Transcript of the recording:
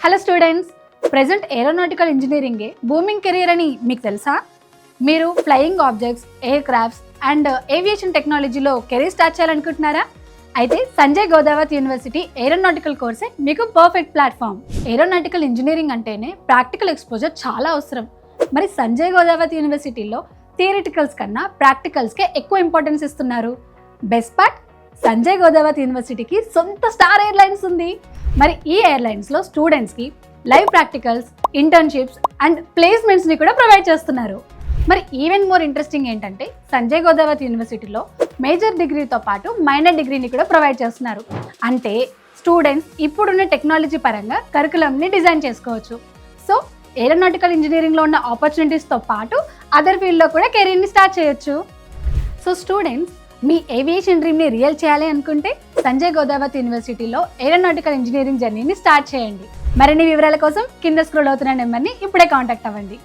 Hello students, present aeronautical ఇంజనీరింగే booming career అని మీకు తెలుసా? మీరు flying objects, aircrafts and aviation టెక్నాలజీలో కెరీర్ స్టార్ట్ చేయాలనుకుంటున్నారా? అయితే సంజయ్ గోదావరి యూనివర్సిటీ ఏరోనాటికల్ కోర్సే మీకు పర్ఫెక్ట్ ప్లాట్ఫామ్. ఏరోనాటికల్ ఇంజనీరింగ్ అంటేనే ప్రాక్టికల్ ఎక్స్పోజర్ చాలా అవసరం. మరి సంజయ్ గోదావరి యూనివర్సిటీలో థియరిటికల్స్ కన్నా ప్రాక్టికల్స్కే ఎక్కువ ఇంపార్టెన్స్ ఇస్తున్నారు. బెస్ట్ పార్ట్, సంజయ్ గోదావరి యూనివర్సిటీకి సొంత స్టార్ ఎయిర్లైన్స్ ఉంది. మరి ఈ ఎయిర్లైన్స్లో స్టూడెంట్స్కి లైవ్ ప్రాక్టికల్స్, ఇంటర్న్షిప్స్ అండ్ ప్లేస్మెంట్స్ని కూడా ప్రొవైడ్ చేస్తున్నారు. మరి ఈవెన్ మోర్ ఇంట్రెస్టింగ్ ఏంటంటే సంజయ్ గోదావరి యూనివర్సిటీలో మేజర్ డిగ్రీతో పాటు మైనర్ డిగ్రీని కూడా ప్రొవైడ్ చేస్తున్నారు. అంటే స్టూడెంట్స్ ఇప్పుడున్న టెక్నాలజీ పరంగా కరికులంని డిజైన్ చేసుకోవచ్చు. సో ఏరోనాటికల్ ఇంజనీరింగ్లో ఉన్న ఆపర్చునిటీస్తో పాటు అదర్ ఫీల్డ్లో కూడా కెరీర్ని స్టార్ట్ చేయొచ్చు. సో స్టూడెంట్స్, మీ ఏవియేషన్ డ్రీమ్ని రియల్ చేయాలి అనుకుంటే సంజయ్ గోదావరి యూనివర్సిటీలో ఏరోనాటికల్ ఇంజనీరింగ్ జర్నీని స్టార్ట్ చేయండి. మరిన్ని వివరాల కోసం కింద స్క్రోల్ అవుతున్న నెంబర్ని ఇప్పుడే కాంటాక్ట్ అవ్వండి.